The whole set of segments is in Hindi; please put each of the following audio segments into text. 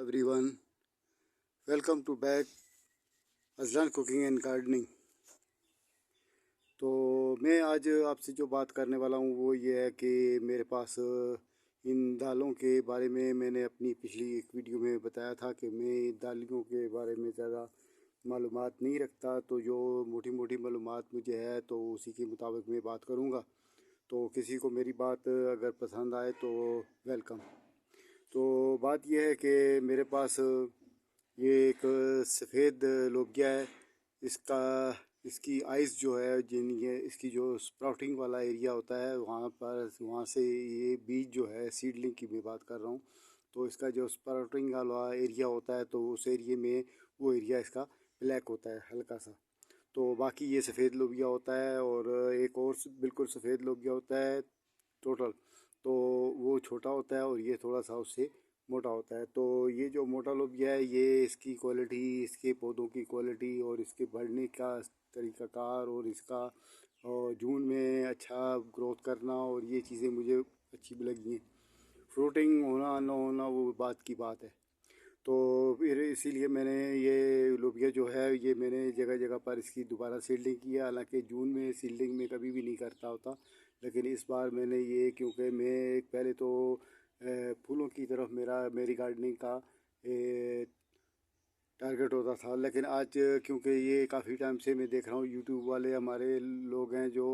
everyone, welcome to back Azlan cooking and gardening. तो मैं आज आपसे जो बात करने वाला हूँ वो ये है कि मेरे पास इन दालों के बारे में मैंने अपनी पिछली एक वीडियो में बताया था कि मैं दालों के बारे में ज़्यादा मालूमात नहीं रखता, तो जो मोटी मोटी मालूमात मुझे है तो उसी के मुताबिक मैं बात करूँगा। तो किसी को मेरी बात अगर पसंद आए तो वेलकम। तो बात यह है कि मेरे पास ये एक सफ़ेद लोबिया है। इसका इसकी आइस जो है जिन ये इसकी जो स्प्राउटिंग वाला एरिया होता है वहाँ से ये बीज जो है सीडलिंग की मैं बात कर रहा हूँ। तो इसका जो स्प्राउटिंग वाला एरिया होता है तो उस एरिया में वो एरिया इसका ब्लैक होता है हल्का सा। तो बाकी ये सफ़ेद लोबिया होता है और एक और बिल्कुल सफ़ेद लोबिया होता है टोटल। तो वो छोटा होता है और ये थोड़ा सा उससे मोटा होता है। तो ये जो मोटा लोबिया है ये इसकी क्वालिटी, इसके पौधों की क्वालिटी और इसके बढ़ने का तरीक़ाकार और इसका जून में अच्छा ग्रोथ करना और ये चीज़ें मुझे अच्छी भी लगी हैं। फ्रूटिंग होना ना होना वो बात की बात है। तो फिर इसीलिए मैंने ये लोबिया जो है ये मैंने जगह जगह पर इसकी दोबारा सीडलिंग की है। हालांकि जून में सीडलिंग में कभी भी नहीं करता होता, लेकिन इस बार मैंने ये क्योंकि मैं पहले तो फूलों की तरफ मेरी गार्डनिंग का टारगेट होता था, लेकिन आज क्योंकि ये काफ़ी टाइम से मैं देख रहा हूँ यूट्यूब वाले हमारे लोग हैं जो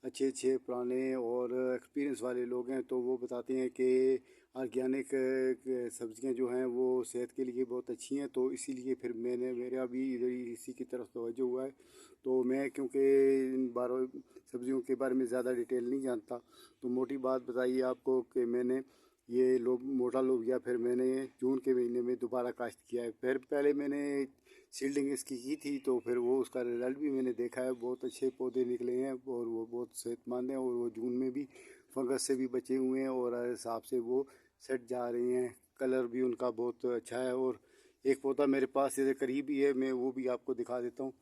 अच्छे अच्छे पुराने और एक्सपीरियंस वाले लोग हैं, तो वो बताते हैं कि ऑर्गेनिक सब्ज़ियाँ जो हैं वो सेहत के लिए बहुत अच्छी हैं। तो इसीलिए फिर मेरा भी इधर इसी की तरफ तवज्जो हुआ है। तो मैं क्योंकि इन बारों सब्ज़ियों के बारे में ज़्यादा डिटेल नहीं जानता, तो मोटी बात बताइए आपको कि मैंने ये मोटा लोबिया फिर मैंने जून के महीने में दोबारा काश्त किया है। फिर पहले मैंने सीडलिंग इसकी की थी तो फिर वो उसका रिज़ल्ट भी मैंने देखा है, बहुत अच्छे पौधे निकले हैं और वो बहुत सेहतमंद हैं और वो जून में भी फंगस से भी बचे हुए हैं और हिसाब से वो सेट जा रही हैं। कलर भी उनका बहुत अच्छा है। और एक पौधा मेरे पास इधर करीब ही है, मैं वो भी आपको दिखा देता हूँ।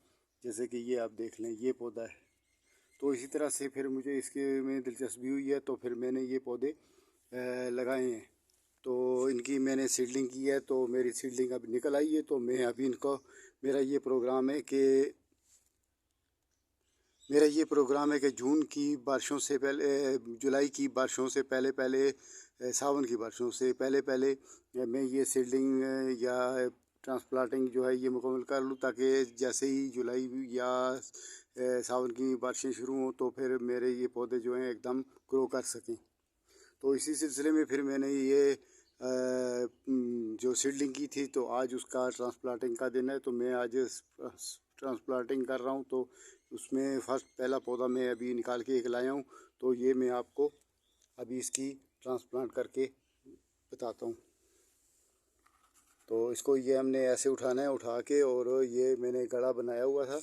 जैसे कि ये आप देख लें, ये पौधा है। तो इसी तरह से फिर मुझे इसके में दिलचस्पी हुई है तो फिर मैंने ये पौधे लगाए हैं। तो इनकी मैंने सीडलिंग की है, तो मेरी सीडलिंग अभी निकल आई है। तो मैं अभी इनको मेरा ये प्रोग्राम है कि जून की बारिशों से पहले, जुलाई की बारिशों से पहले पहले, सावन की बारिशों से पहले पहले मैं ये सीडलिंग या ट्रांसप्लांटिंग जो है ये मुकम्मल कर लूँ, ताकि जैसे ही जुलाई या सावन की बारिशें शुरू हों तो फिर मेरे ये पौधे जो हैं एकदम ग्रो कर सकें। तो इसी सिलसिले में फिर मैंने ये जो सीडलिंग की थी तो आज उसका ट्रांसप्लांटिंग का दिन है, तो मैं आज ट्रांसप्लांटिंग कर रहा हूँ। तो उसमें फर्स्ट पहला पौधा मैं अभी निकाल के एक लाया हूँ, तो ये मैं आपको अभी इसकी ट्रांसप्लांट करके बताता हूँ। तो इसको ये हमने ऐसे उठाना है, उठा के, और ये मैंने गड़ा बनाया हुआ था।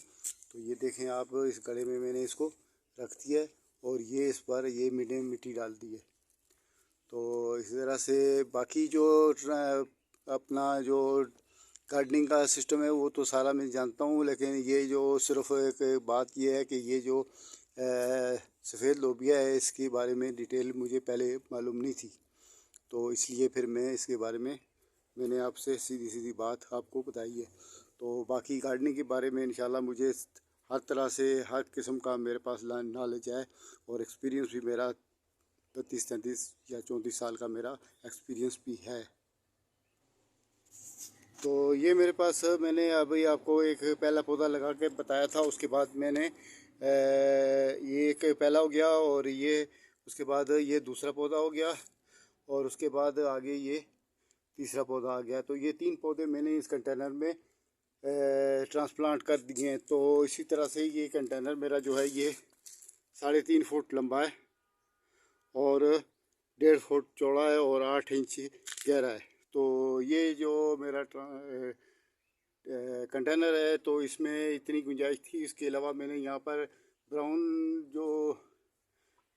तो ये देखें आप, इस गड़े में मैंने इसको रख दिया है और ये इस पर ये मिट्टी डाल दी है। तो इस तरह से बाकी जो अपना जो गार्डनिंग का सिस्टम है वो तो सारा मैं जानता हूँ, लेकिन ये जो सिर्फ एक बात ये है कि ये जो सफ़ेद लोबिया है इसके बारे में डिटेल मुझे पहले मालूम नहीं थी। तो इसलिए फिर मैं इसके बारे में मैंने आपसे सीधी सीधी बात आपको बताई है। तो बाकी गार्डनिंग के बारे में इंशाल्लाह मुझे हर तरह से हर किस्म का मेरे पास नॉलेज है और एक्सपीरियंस भी मेरा 32-33 या 34 साल का मेरा एक्सपीरियंस भी है। तो ये मेरे पास मैंने अभी आपको एक पहला पौधा लगा के बताया था, उसके बाद मैंने ये एक पहला हो गया और ये उसके बाद ये दूसरा पौधा हो गया और उसके बाद आगे ये तीसरा पौधा आ गया। तो ये 3 पौधे मैंने इस कंटेनर में ट्रांसप्लांट कर दिए हैं। तो इसी तरह से ये कंटेनर मेरा जो है ये 3.5 फुट लंबा है और 1.5 फुट चौड़ा है और 8 इंच गहरा है। तो ये जो मेरा कंटेनर है तो इसमें इतनी गुंजाइश थी। इसके अलावा मैंने यहाँ पर ब्राउन जो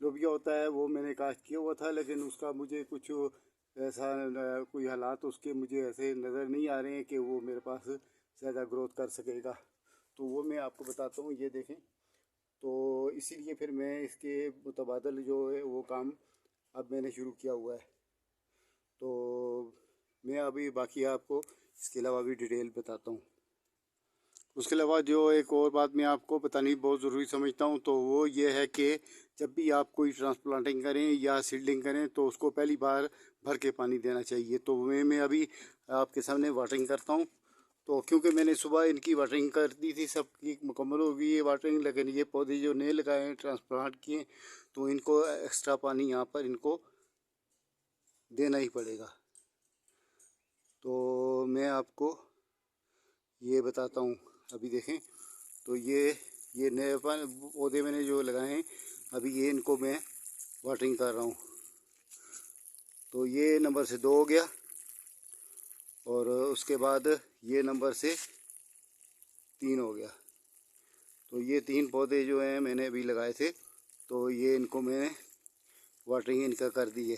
लोबिया होता है वो मैंने काश्त किया हुआ था, लेकिन उसका मुझे कुछ ऐसा कोई हालात उसके मुझे ऐसे नज़र नहीं आ रहे हैं कि वो मेरे पास ज़्यादा ग्रोथ कर सकेगा। तो वो मैं आपको बताता हूँ, ये देखें। तो इसीलिए फिर मैं इसके मुतबादल जो है वो काम अब मैंने शुरू किया हुआ है। तो मैं अभी बाकी आपको इसके अलावा भी डिटेल बताता हूँ। उसके अलावा जो एक और बात मैं आपको बतानी बहुत ज़रूरी समझता हूँ, तो वो ये है कि जब भी आप कोई ट्रांसप्लांटिंग करें या सीडलिंग करें तो उसको पहली बार भर के पानी देना चाहिए। तो मैं अभी आपके सामने वाटरिंग करता हूँ। तो क्योंकि मैंने सुबह इनकी वाटरिंग कर दी थी, सबकी मुकम्मल हो गई ये वाटरिंग, लेकिन ये पौधे जो नए लगाए हैं ट्रांसप्लांट किए, तो इनको एक्स्ट्रा पानी यहाँ पर इनको देना ही पड़ेगा। तो मैं आपको ये बताता हूँ। अभी देखें, तो ये नए पौधे मैंने जो लगाए हैं, अभी ये इनको मैं वाटरिंग कर रहा हूँ। तो ये नंबर से 2 हो गया, और उसके बाद ये नंबर से 3 हो गया। तो ये 3 पौधे जो हैं मैंने अभी लगाए थे, तो ये इनको मैंने वाटरिंग इनका कर दी है।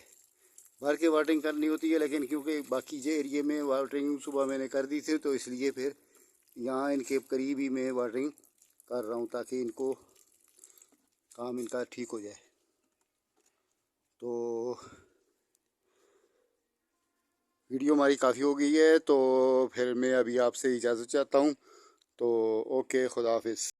भर के वाटरिंग करनी होती है, लेकिन क्योंकि बाकी जो एरिए में वाटरिंग सुबह मैंने कर दी थी, तो इसलिए फिर यहाँ इनके करीब ही मैं वाटरिंग कर रहा हूँ ताकि इनको काम इनका ठीक हो जाए। तो वीडियो हमारी काफ़ी हो गई है, तो फिर मैं अभी आपसे इजाज़त चाहता हूँ। तो ओके, खुदा हाफिज़।